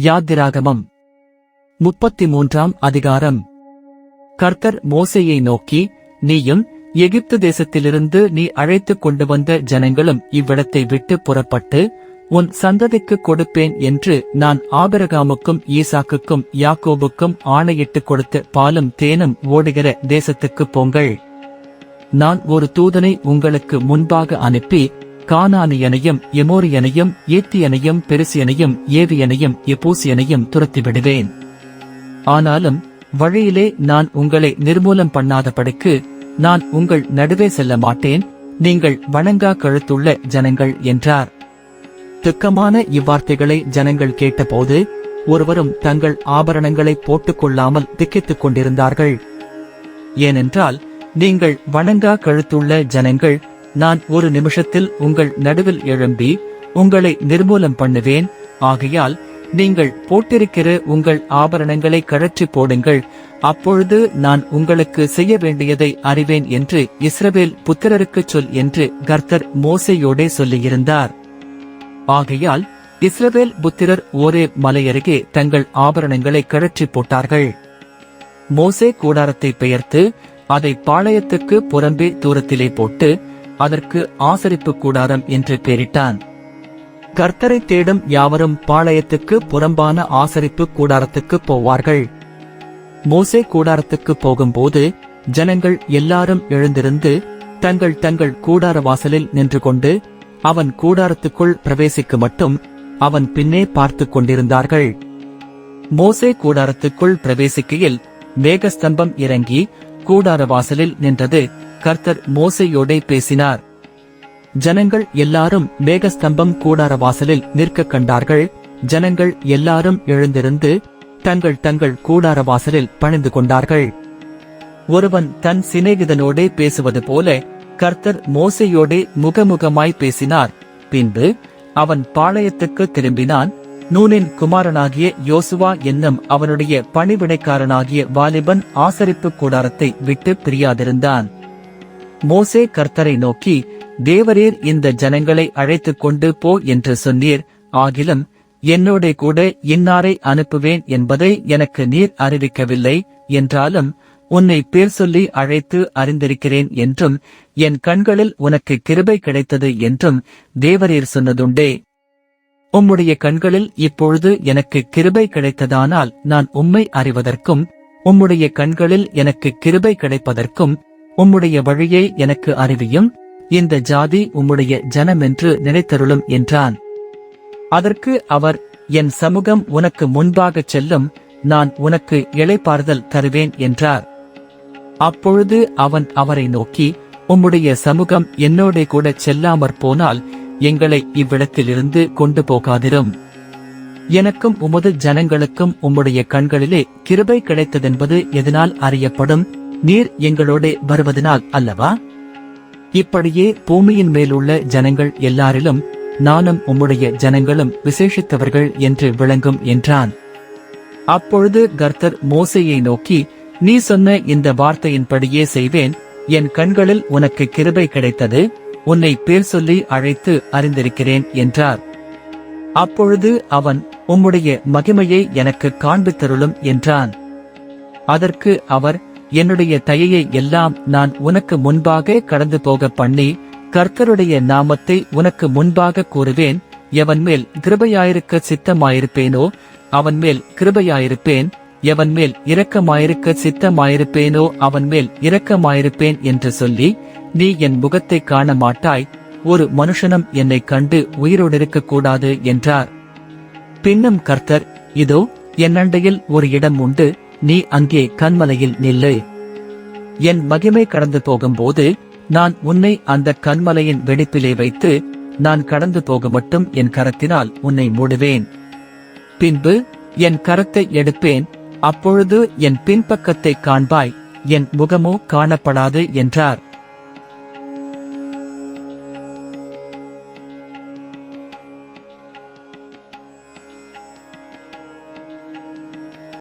யாத்திராகமம் 33 அதிகாரம். கர்த்தர் மோசேயை நோக்கி, நீயும் எகிப்து தேசத்திலிருந்து நீ அழைத்துக் கொண்டு வந்த ஜனங்களும் இவ்விடத்தை விட்டு புறப்பட்டு உன் சந்ததிக்கு கொடுப்பேன் என்று நான் ஆபிரகாமுக்கும் ஈசாக்குக்கும் யாக்கோபுக்கும் ஆணையிட்டுக் கொடுத்த பாலும் தேனும் ஓடுகிற தேசத்துக்குப் போங்கள். நான் ஒரு தூதனை உங்களுக்கு முன்பாக அனுப்பி கானானியனையும் எமோரியனையும் ஏத்தியனையும் பெரிசியனையும் ஏவியனையும் எபூசியனையும் துரத்திவிடுவேன். ஆனாலும் வழியிலே நான் உங்களை நிர்மூலம் பண்ணாதபடிக்கு நான் உங்கள் நடுவே செல்ல மாட்டேன், நீங்கள் வணங்கா கழுத்துள்ள ஜனங்கள் என்றார். துக்கமான இவ்வார்த்தைகளை ஜனங்கள் கேட்டபோது ஒருவரும் தங்கள் ஆபரணங்களை போட்டுக் கொள்ளாமல் திக்கித்துக் கொண்டிருந்தார்கள். ஏனென்றால் நீங்கள் வணங்கா கழுத்துள்ள ஜனங்கள், நான் ஒரு நிமிஷத்தில் உங்கள் நடுவில் எழும்பி உங்களை நிர்மூலம் பண்ணுவேன். ஆகையால் நீங்கள் போட்டிருக்கிற உங்கள் ஆபரணங்களை கழற்றி போடுங்கள், அப்பொழுது நான் உங்களுக்கு செய்ய வேண்டியதை அறிவேன் என்று இஸ்ரவேல் புத்திரருக்குச் சொல் என்று கர்த்தர் மோசேயோடே சொல்லியிருந்தார். ஆகையால் இஸ்ரவேல் புத்திரர் ஓரேப் மலையருகே தங்கள் ஆபரணங்களை கழற்றி போட்டார்கள். மோசே கூடாரத்தை பெயர்த்து அதை பாளையத்துக்கு புறம்பே தூரத்திலே போட்டு அதற்கு ஆசரிப்பு கூடாரம் என்று பெயரிட்டான். கர்த்தரை தேடும் யாவரும் பாளையத்துக்கு புறம்பான ஆசரிப்பு கூடாரத்துக்கு போவார்கள். மோசே கூடாரத்துக்கு போகும்போது ஜனங்கள் எல்லாரும் எழுந்திருந்து தங்கள் தங்கள் கூடார வாசலில் நின்று கொண்டு அவன் கூடாரத்துக்குள் பிரவேசிக்க மட்டும் அவன் பின்னே பார்த்து கொண்டிருந்தார்கள். மோசே கூடாரத்துக்குள் பிரவேசிக்கையில் மேகஸ்தம்பம் இறங்கி கூடார வாசலில் நின்றது. கர்த்தர் மோசேயோடே பேசினார். ஜனங்கள் எல்லாரும் மேகஸ்தம்பம் கூடார வாசலில் நிற்க கண்டார்கள். ஜனங்கள் எல்லாரும் எழுந்திருந்து தங்கள் தங்கள் கூடார வாசலில் பணிந்து கொண்டார்கள். ஒருவன் தன் சிநேகிதனோடே பேசுவது போல கர்த்தர் மோசேயோடே முகமுகமாய் பேசினார். பின்பு அவன் பாளையத்துக்கு திரும்பினான். நூனின் குமாரனாகிய யோசுவா என்னும் அவனுடைய பணிவிடைக்காரனாகிய வாலிபன் ஆசரிப்பு கூடாரத்தை விட்டு பிரியாதிருந்தான். மோசே கர்த்தரை நோக்கி, தேவரீர் இந்த ஜனங்களை அழைத்துக் கொண்டு போ என்று சொன்னீர், ஆகிலும் என்னோடே கூட இன்னாரை அனுப்புவேன் என்பதை எனக்கு நீர் அறிவிக்கவில்லை. என்றாலும் உன்னை பேர் சொல்லி அழைத்து அறிந்திருக்கிறேன் என்றும் என் கண்களில் உனக்கு கிருபை கிடைத்தது என்றும் தேவரீர் சொன்னதுண்டே. உம்முடைய கண்களில் இப்பொழுது எனக்கு கிருபை கிடைத்ததானால் நான் உம்மை அறிவதற்கும் உம்முடைய கண்களில் எனக்கு கிருபை கிடைப்பதற்கும் உம்முடைய வழியை எனக்கு அறிவியும். இந்த ஜாதி உம்முடைய ஜனமென்று நினைத்தருளும் என்றான். அதற்கு அவர், என் சமூகம் உனக்கு முன்பாகச் செல்லும், நான் உனக்கு இளைப்பாறுதல் தருவேன் என்றார். அப்பொழுது அவன் அவரை நோக்கி, உம்முடைய சமூகம் என்னோடே கூட செல்லாமற் போனால் எங்களை இவ்விடத்திலிருந்து கொண்டு போகாதிரும். எனக்கும் உமது ஜனங்களுக்கும் உம்முடைய கண்களிலே கிருபை கிடைத்ததென்பது எதனால் அறியப்படும்? நீர் எங்களோடே வருவதனால் அல்லவா? இப்படியே பூமியின் மேலுள்ள ஜனங்கள் எல்லாரிலும் நானும் உம்முடைய ஜனங்களும் விசேஷித்தவர்கள் என்று விளங்கும் என்றான். அப்பொழுது கர்த்தர் மோசேயை நோக்கி, நீ சொன்ன இந்த வார்த்தையின்படியே செய்வேன். என் கண்களில் உனக்கு கிருபை கிடைத்தது, உன்னை பேர் சொல்லி அழைத்து அறிந்திருக்கிறேன் என்றார். அப்பொழுது அவன், உம்முடைய மகிமையை எனக்கு காண்பித்தருளும் என்றான். அதற்கு அவர், என்னுடைய தயையை எல்லாம் நான் உனக்கு முன்பாக கடந்து போக பண்ணி கர்த்தருடைய நாமத்தை உனக்கு முன்பாக கூறுவேன். எவன் மேல் கிருபையாயிருக்க சித்தமாயிருப்பேனோ அவன் மேல் கிருபையாயிருப்பேன், எவன் மேல் இரக்கமாயிருக்க சித்தமாயிருப்பேனோ அவன் மேல் இரக்கமாயிருப்பேன் என்று சொல்லி, நீ என் முகத்தை காண மாட்டாய், ஒரு மனுஷனும் என்னை கண்டு உயிரோடிருக்க கூடாது என்றார். பின்னும் கர்த்தர், இதோ என் அண்டையில் ஒரு இடம் உண்டு, நீ அங்கே கன்மலையில் நில்லு. என் மகிமை கடந்து போகும்போது நான் உன்னை அந்த கன்மலையின் வெடிப்பிலே வைத்து நான் கடந்து போக மட்டும் என் கரத்தினால் உன்னை மூடுவேன். பின்பு என் கரத்தை எடுப்பேன், அப்பொழுது என் பின்பக்கத்தை காண்பாய், என் முகமோ காணப்படாது என்றார்.